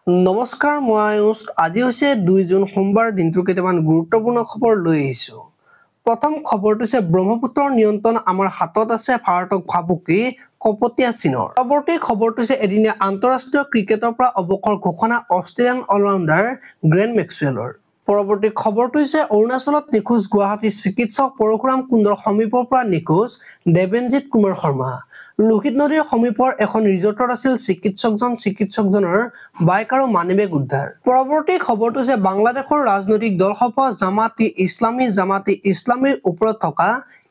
নমস্কাৰ, মই আয়ুষ। আজি হৈছে 2 জুন সোমবাৰ। দিনটোৰ কেইটামান গুৰুত্বপূৰ্ণ খবৰ লৈ আহিছোঁ। প্ৰথম খবৰটো হৈছে ব্ৰহ্মপুত্ৰৰ নিয়ন্ত্ৰণ আমাৰ হাতত আছে, ভাৰতক ভাবুকি কপটীয়া চীনৰ। পৰৱৰ্তী খবৰটো হৈছে এদিনীয়া আন্তঃৰাষ্ট্ৰীয় ক্ৰিকেটৰ পৰা অৱসৰ ঘোষণা অষ্ট্ৰেলিয়ান অলৰাউণ্ডাৰ গ্লেন মেক্সৱেলৰ। পৰৱৰ্তী খবৰটো হৈছে অৰুণাচলত নিখোজ গুৱাহাটীৰ চিকিৎসক পৰশুৰাম কুণ্ডৰ সমীপৰ পৰা নিখোজ দেৱেনজিৎ কুমাৰ শৰ্মা। লোহিত নদীৰ সমীপৰ এখন ৰিজৰ্টত আছিল চিকিৎসকজনৰ বাইক আৰু মানিবেগ উদ্ধাৰ। পৰৱৰ্তী খবৰটো হৈছে বাংলাদেশৰ ৰাজনৈতিক দলসমূহ জামাত ইছলামীৰ ওপৰত থকা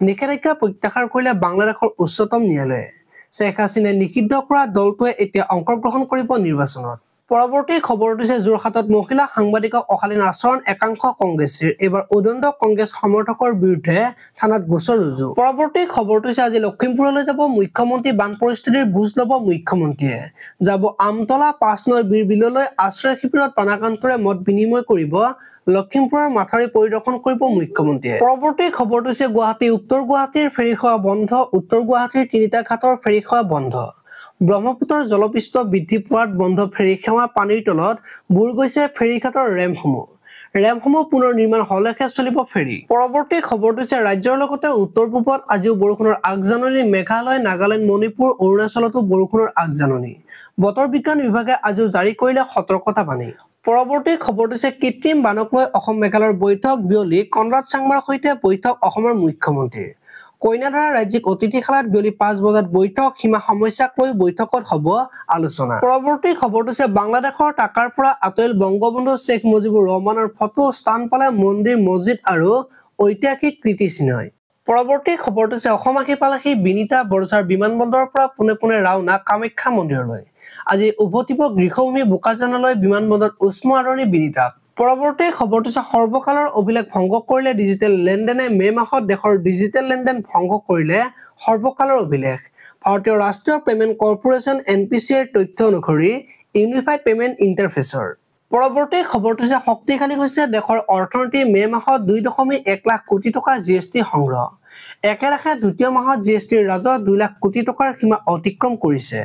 নিষেধাজ্ঞা প্ৰত্যাহাৰ কৰিলে বাংলাদেশৰ উচ্চতম ন্যায়ালয়ে। শ্বেখ হাছিনাই নিষিদ্ধ কৰা দলটোৱে এতিয়া অংশগ্ৰহণ কৰিব নিৰ্বাচনত। পৰৱৰ্তী খবৰটো হৈছে যোৰহাটত মহিলা সাংবাদিকক অশালীন আচৰণ একাংশ কংগ্ৰেছীৰ। এইবাৰ উদণ্ড কংগ্ৰেছ সমৰ্থকৰ বিৰুদ্ধে থানাত গোচৰ ৰুজু। পৰৱৰ্তী খবৰটো হৈছে আজি লখিমপুৰলৈ যাব মুখ্যমন্ত্ৰী। বান পৰিস্থিতিৰ বুজ ল'ব মুখ্যমন্ত্ৰীয়ে। যাব আমতলা 5 নৈ বিললৈ। আশ্ৰয় শিবিৰত প্ৰাণাকান্তৰে মত বিনিময় কৰিব। লখিমপুৰৰ মাথাউৰি পৰিদৰ্শন কৰিব মুখ্যমন্ত্ৰীয়ে। পৰৱৰ্তী খবৰটো হৈছে উত্তৰ গুৱাহাটীৰ ফেৰী সেৱা বন্ধ। উত্তৰ গুৱাহাটীৰ 3টা ঘাটৰ ফেৰী সেৱা বন্ধ। ব্ৰহ্মপুত্ৰৰ জলপৃষ্ঠ বৃদ্ধি পোৱাত বন্ধ ফেৰী সেৱা। পানীৰ তলত বুৰ গৈছে ফেৰীঘাটৰ ৰেমসমূহ পুনৰ নিৰ্মাণ হলেহে চলিব ফেৰী। পৰৱৰ্তী খবৰটো হৈছে ৰাজ্যৰ লগতে উত্তৰ পূবত আজিও বৰষুণৰ আগজাননী। মেঘালয়, নাগালেণ্ড, মণিপুৰ, অৰুণাচলতো বৰষুণৰ আগজাননী। বতৰ বিজ্ঞান বিভাগে আজিও জাৰি কৰিলে সতৰ্কতাবাণী। পৰৱৰ্তী খবৰটো হৈছে কৃত্ৰিম বানক লৈ অসম মেঘালয়ৰ বৈঠক বিয়লি। কনৰাড চাংমাৰ সৈতে বৈঠক অসমৰ মুখ্যমন্ত্ৰীৰ। কইনাধাৰা ৰাজ্যিক অতিথিশালাত বিয়লি 5 বজাত বৈঠক। সীমা সমস্যাক লৈ বৈঠকত হ'ব আলোচনা। পৰৱৰ্তী খবৰটো হৈছে বাংলাদেশৰ ঢাকাৰ পৰা আঁতৰিল বংগবন্ধু শ্বেখ মুজিবুৰ ৰহমানৰ ফটো। স্থান পালে মন্দিৰ, মছজিদ আৰু ঐতিহাসিক কীৰ্তিচিহ্নই। পৰৱৰ্তী খবৰটো হৈছে অসম আহি পালেহি বিনীতা বৰঝাৰ বিমানবন্দৰৰ পৰা পোনে ৰাওনা কামাখ্যা মন্দিৰলৈ। আজি উভতিব গৃহভূমি বোকাজানলৈ। বিমানবন্দৰত উষ্ম আদৰণি বিনীতাক। পৰৱৰ্তী খবৰটো হৈছে সৰ্বকালৰ অভিলেখ ভংগ কৰিলে ডিজিটেল লেনদেনে। মে মাহত দেশৰ ডিজিটেল লেনদেন ভংগ কৰিলে সৰ্বকালৰ অভিলেখ। ভাৰতীয় ৰাষ্ট্ৰীয় পেমেণ্ট কৰ্পোৰেচন (NPCI) ৰ তথ্য অনুসৰি ইউনিফাইড পেমেণ্ট ইণ্টাৰফেচৰ। পৰৱৰ্তী খবৰটো হৈছে শক্তিশালী হৈছে দেশৰ অৰ্থনীতি। মে মাহত 2.1 লাখ কোটি টকাৰ GST সংগ্ৰহ। একেৰাহে দ্বিতীয় মাহত GSTৰ ৰাজহ 2 লাখ কোটি টকাৰ সীমা অতিক্ৰম কৰিছে।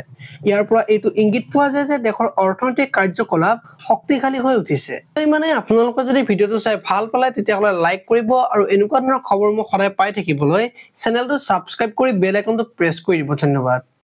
ইয়াৰ পৰা এইটো ইংগিত পোৱা যায় যে দেশৰ অৰ্থনৈতিক কাৰ্যকলাপ শক্তিশালী হৈ উঠিছে। মানে আপোনালোকে যদি ভিডিঅ'টো চাই ভাল পালে তেতিয়াহ'লে লাইক কৰিব আৰু এনেকুৱা ধৰণৰ খবৰ মই সদায় পাই থাকিবলৈ চেনেলটো ছাবস্ক্ৰাইব কৰি বেল আইকনটো প্ৰেছ কৰি দিব। ধন্যবাদ।